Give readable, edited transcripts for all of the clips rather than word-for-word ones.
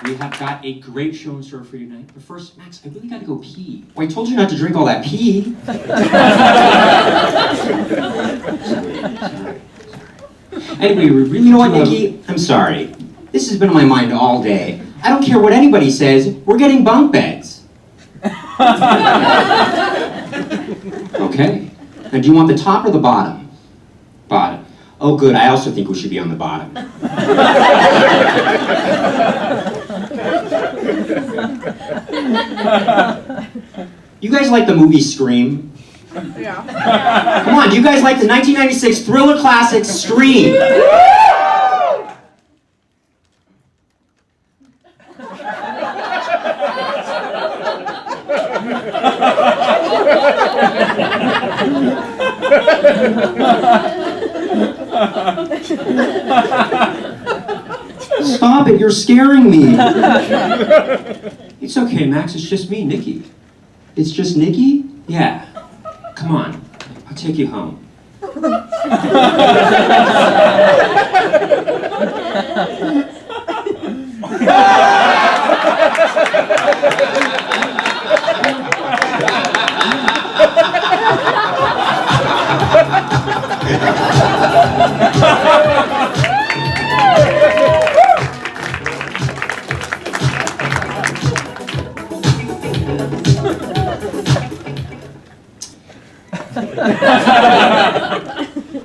We have got a great show in store for you tonight. But first, Max, I really gotta go pee. Well, I told you not to drink all that pee. Sorry. Anyway, we really... You know what, Nicky? I'm sorry. This has been on my mind all day. I don't care what anybody says. We're getting bunk beds. Okay. Now, do you want the top or the bottom? Bottom. Oh, good. I also think we should be on the bottom. You guys like the movie Scream? Yeah. Come on, do you guys like the 1996 thriller classic Scream? Stop it, you're scaring me. It's okay, Max. It's just me, Nicky. It's just Nicky? Yeah. Come on. I'll take you home.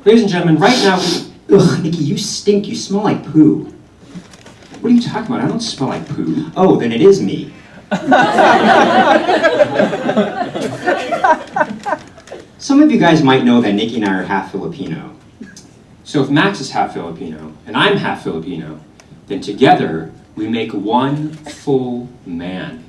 Ladies and gentlemen, right now... Ugh, Nicky, you stink. You smell like poo. What are you talking about? I don't smell like poo. Oh, then it is me. Some of you guys might know that Nicky and I are half Filipino. So if Max is half Filipino, and I'm half Filipino, then together we make one full man.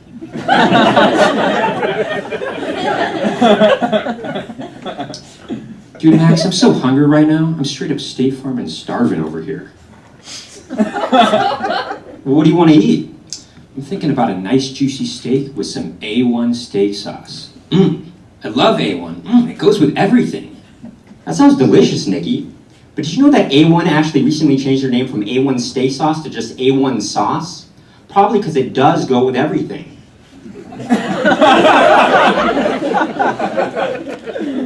Dude, Max, I'm so hungry right now. I'm straight up State Farm and starving over here. Well, what do you want to eat? I'm thinking about a nice juicy steak with some A1 steak sauce. I love A1. It goes with everything. That sounds delicious, Nicky. But did you know that A1 actually recently changed their name from A1 steak sauce to just A1 sauce? Probably because it does go with everything.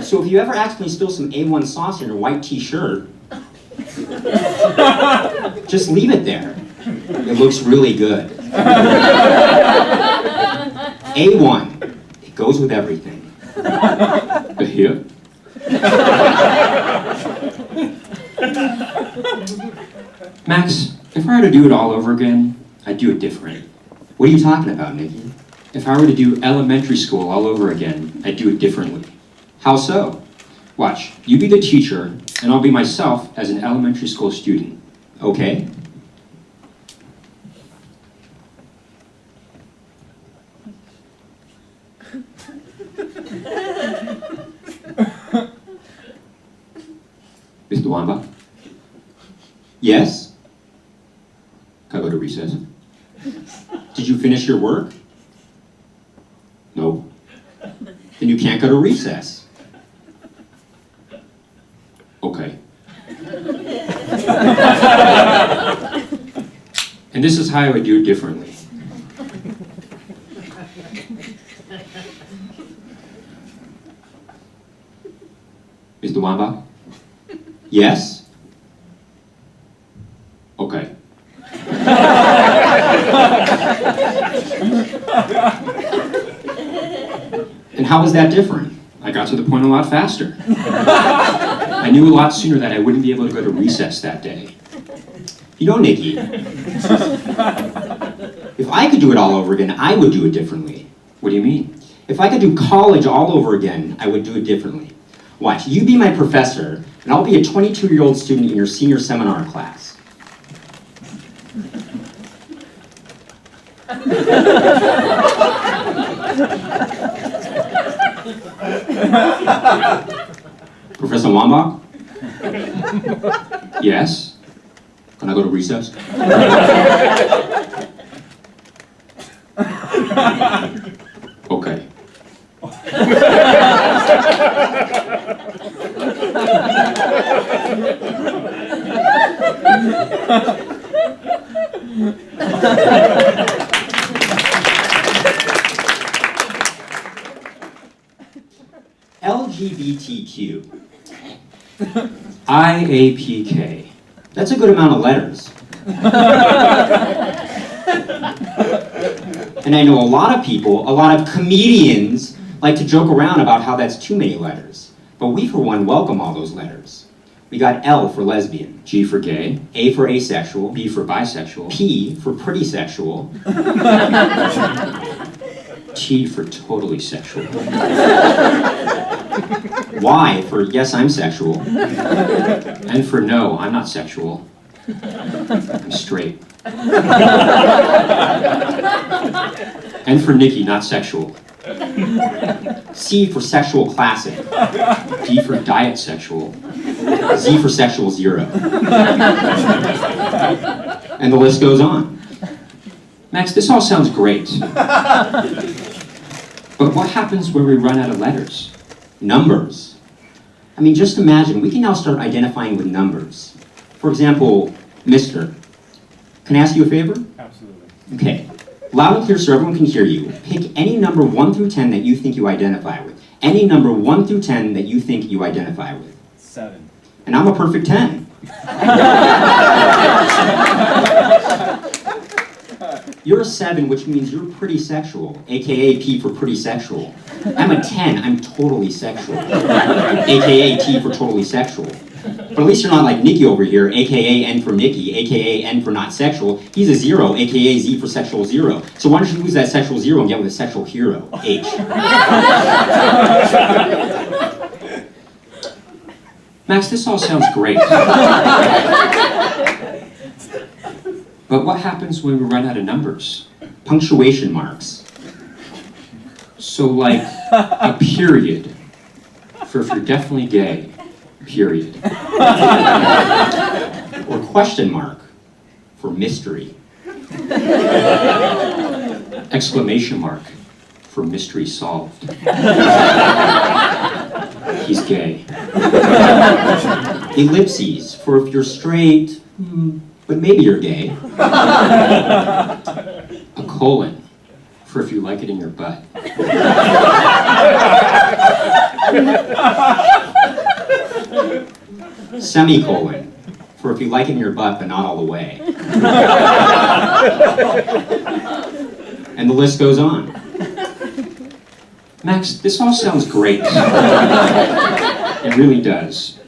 So if you ever accidentally spill some A1 sauce in your white t-shirt, just leave it there. It looks really good. A1. It goes with everything. Here? Max, if I were to do it all over again, I'd do it different. What are you talking about, Nicky? If I were to do elementary school all over again, I'd do it differently. How so? Watch, you be the teacher, and I'll be myself as an elementary school student. Okay. Mr. Wamba, Yes? can I go to recess? Did you finish your work? No. Then you can't go to recess. Okay. And this is how I would do it differently. Mr. Wamba? Yes? Okay. And how was that different? I got to the point a lot faster. I knew a lot sooner that I wouldn't be able to go to recess that day. You know, Nicky, if I could do it all over again, I would do it differently. What do you mean? If I could do college all over again, I would do it differently. Watch, you be my professor, and I'll be a 22-year-old student in your senior seminar class. Professor Wambach? Yes? Can I go to recess? Okay. LGBTQ. IAPK. That's a good amount of letters. And I know a lot of people, a lot of comedians, like to joke around about how that's too many letters. But we, for one, welcome all those letters. We got L for lesbian, G for gay. A for asexual, B for bisexual. P for pretty sexual, T for totally sexual. Y for yes, I'm sexual, N for no, I'm not sexual. I'm straight. N for Nicky, not sexual. C for sexual classic, D for diet sexual. Z for sexual 0. And the list goes on. Max, this all sounds great. But what happens when we run out of letters? Numbers. I mean, just imagine, we can now start identifying with numbers. For example, Mr. Can I ask you a favor? Absolutely. Okay. Loud and clear so everyone can hear you. Pick any number 1 through 10 that you think you identify with. Any number 1 through 10 that you think you identify with. 7. And I'm a perfect 10. You're a 7, which means you're pretty sexual, aka P for pretty sexual. I'm a 10, I'm totally sexual, aka T for totally sexual. But at least you're not like Nicky over here, aka N for Nicky, aka N for not sexual. He's a 0, aka Z for sexual 0. So why don't you lose that sexual 0 and get with a sexual hero, H. Max, this all sounds great. But what happens when we run out of numbers? Punctuation marks. So like a period for if you're definitely gay, period. Or question mark for mystery. Exclamation mark for mystery solved. He's gay. Ellipses for if you're straight, but maybe you're gay. A colon for if you like it in your butt. Semicolon for if you like it in your butt, but not all the way. And the list goes on. Max, this all sounds great. It really does.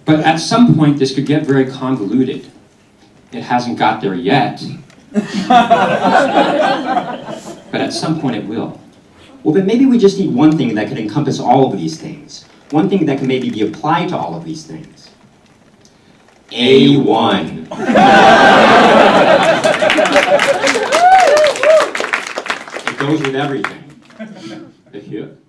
But at some point, this could get very convoluted. It hasn't got there yet. But at some point, it will. Well, then maybe we just need one thing that could encompass all of these things. One thing that can maybe be applied to all of these things. A1. It goes with everything. The hip.